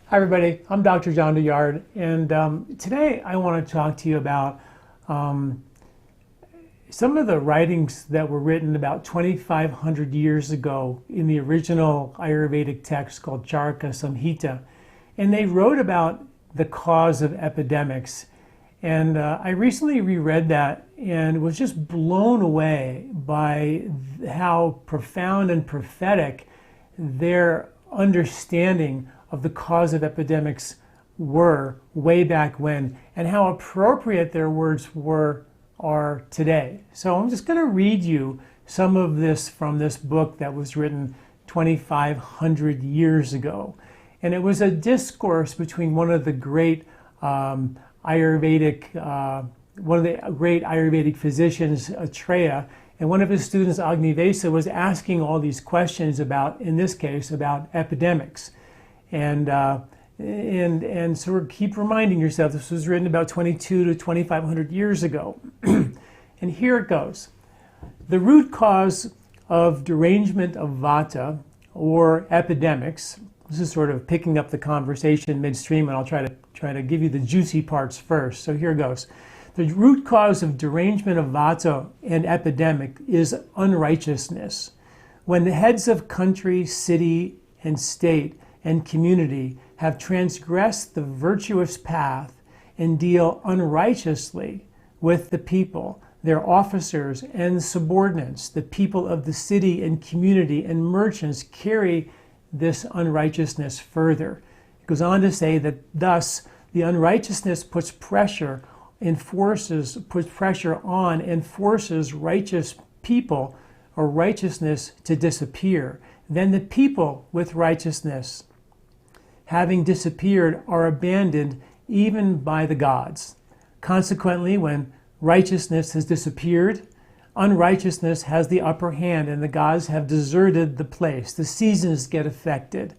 Hi everybody, I'm Dr. John Douillard, and today I want to talk to you about some of the writings that were written about 2,500 years ago in the original Ayurvedic text called Charaka Samhita. And they wrote about the cause of epidemics. And I recently reread that and was just blown away by how profound and prophetic their understanding of the cause of epidemics were way back when, and how appropriate their words are today. So I'm just going to read you some of this from this book that was written 2,500 years ago. And it was a discourse between one of the great Ayurvedic physicians, Atreya, and one of his students, Agnivesa, was asking all these questions about, in this case, about epidemics. And so keep reminding yourself, this was written about 22 to 2,500 years ago. And here it goes. The root cause of derangement of vata, or epidemics, this is sort of picking up the conversation midstream, and I'll try to give you the juicy parts first. So here goes. The root cause of derangement of vata and epidemic is unrighteousness. When the heads of country, city, and state and community have transgressed the virtuous path and deal unrighteously with the people, their officers and subordinates, the people of the city and community and merchants carry this unrighteousness further. It goes on to say that thus the unrighteousness puts pressure on and forces righteous people or righteousness to disappear. Then the people with righteousness, having disappeared, are abandoned even by the gods. Consequently, when righteousness has disappeared, unrighteousness has the upper hand, and the gods have deserted the place. The seasons get affected,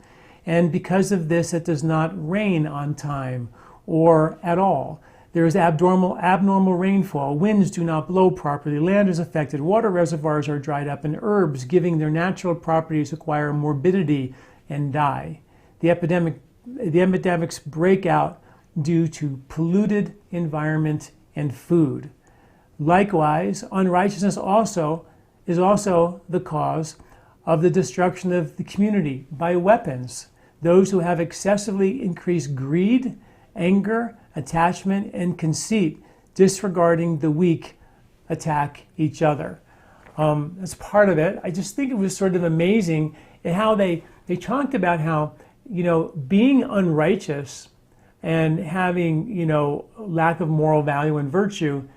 and because of this, it does not rain on time or at all. There is abnormal rainfall. Winds do not blow properly. Land is affected. Water reservoirs are dried up, and herbs, giving their natural properties, acquire morbidity and die. The epidemics break out due to polluted environment and food. Likewise, unrighteousness is also the cause of the destruction of the community by weapons. Those who have excessively increased greed, anger, attachment, and conceit, disregarding the weak, attack each other. That's part of it. I just think it was sort of amazing how they talked about how, being unrighteous and having, lack of moral value and virtue,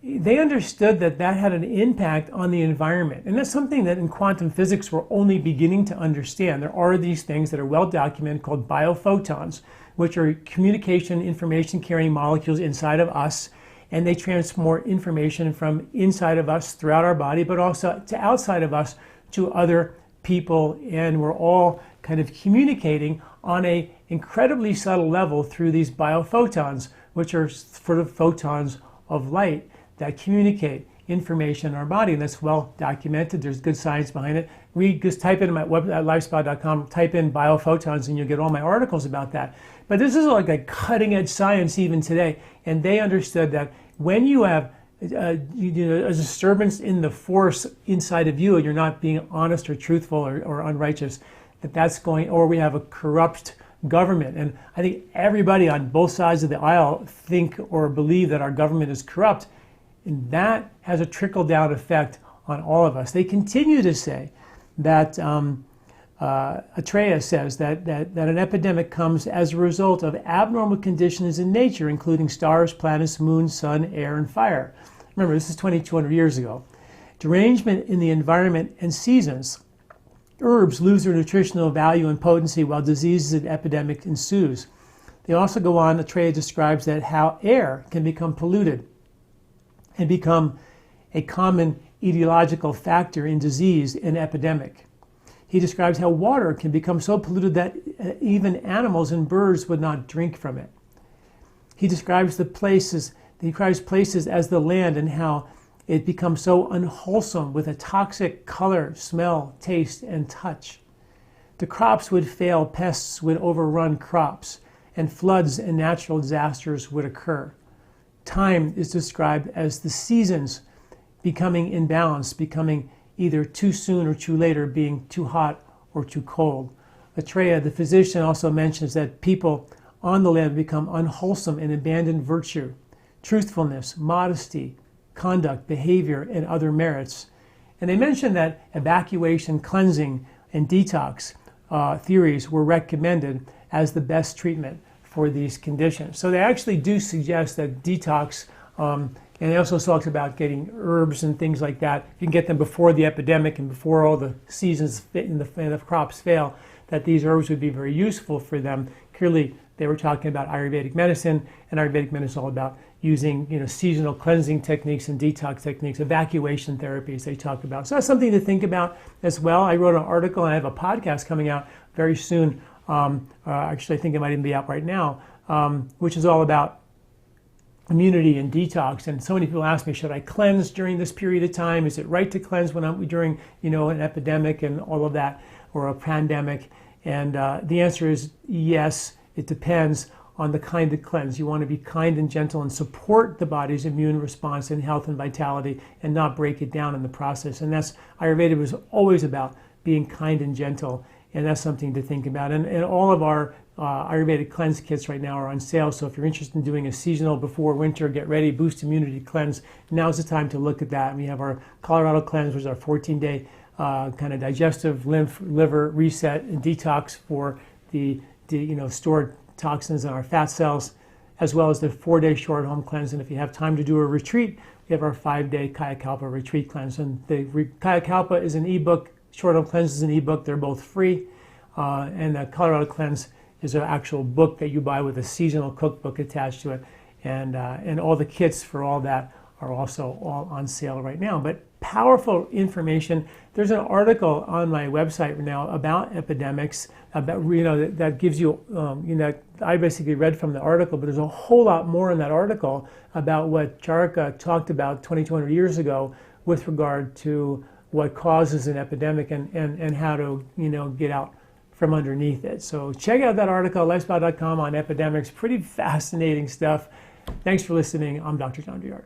they understood that had an impact on the environment. And that's something that in quantum physics we're only beginning to understand. There are these things that are well documented called biophotons, which are communication information carrying molecules inside of us, and they transport information from inside of us throughout our body, but also to outside of us to other people, and we're all kind of communicating on a incredibly subtle level through these biophotons, which are sort of photons of light that communicate information in our body, and that's well documented. There's good science behind it. Just type in my website at LifeSpa.com, type in biophotons, and you'll get all my articles about that. But this is like a cutting edge science even today, and they understood that when you have a disturbance in the force inside of you, and you're not being honest or truthful or unrighteous, that's going, or we have a corrupt government. And I think everybody on both sides of the aisle think or believe that our government is corrupt, and that has a trickle-down effect on all of us. They continue to say that Atreya says that an epidemic comes as a result of abnormal conditions in nature, including stars, planets, moon, sun, air, and fire. Remember, this is 2,200 years ago. Derangement in the environment and seasons. Herbs lose their nutritional value and potency while diseases and epidemic ensues. They also go on, Atreya describes that how air can become polluted and become a common etiological factor in disease and epidemic. He describes how water can become so polluted that even animals and birds would not drink from it. He describes places as the land and how it becomes so unwholesome with a toxic color, smell, taste, and touch. the crops would fail, pests would overrun crops, and floods and natural disasters would occur. Time is described as the seasons becoming imbalanced, becoming either too soon or too late, or being too hot or too cold. Atreya, the physician, also mentions that people on the land become unwholesome and abandon virtue, truthfulness, modesty, conduct, behavior, and other merits. And they mention that evacuation, cleansing, and detox theories were recommended as the best treatment for these conditions. So they actually do suggest that detox, and they also talks about getting herbs and things like that. You can get them before the epidemic and before all the seasons and the crops fail, that these herbs would be very useful for them. Clearly, they were talking about Ayurvedic medicine, and Ayurvedic medicine is all about using seasonal cleansing techniques and detox techniques, evacuation therapies they talk about. So that's something to think about as well. I wrote an article, and I have a podcast coming out very soon. Actually, I think it might even be out right now, which is all about immunity and detox. And so many people ask me, should I cleanse during this period of time? Is it right to cleanse when I'm during an epidemic and all of that, or a pandemic? And the answer is yes. It depends on the kind of cleanse. You want to be kind and gentle and support the body's immune response and health and vitality, and not break it down in the process. And that's, Ayurveda was always about being kind and gentle, and that's something to think about. And all of our Ayurvedic cleanse kits right now are on sale. So if you're interested in doing a seasonal before winter, get ready, boost immunity cleanse, now's the time to look at that. And we have our Colorado cleanse, which is our 14-day kind of digestive, lymph, liver reset and detox for the stored toxins in our fat cells, as well as the 4-day short home cleanse. And if you have time to do a retreat, we have our 5-day Kayakalpa retreat cleanse. And the Kayakalpa is an ebook, short home cleanse is an ebook. They're both free. And the Colorado cleanse is an actual book that you buy with a seasonal cookbook attached to it. And all the kits for all that are also all on sale right now. But powerful information. There's an article on my website now about epidemics, about that gives you I basically read from the article, but there's a whole lot more in that article about what Charaka talked about 2,200 years ago with regard to what causes an epidemic and how to get out from underneath it. So check out that article, lifespa.com, on epidemics. Pretty fascinating stuff. Thanks for listening. I'm Dr. John Douillard.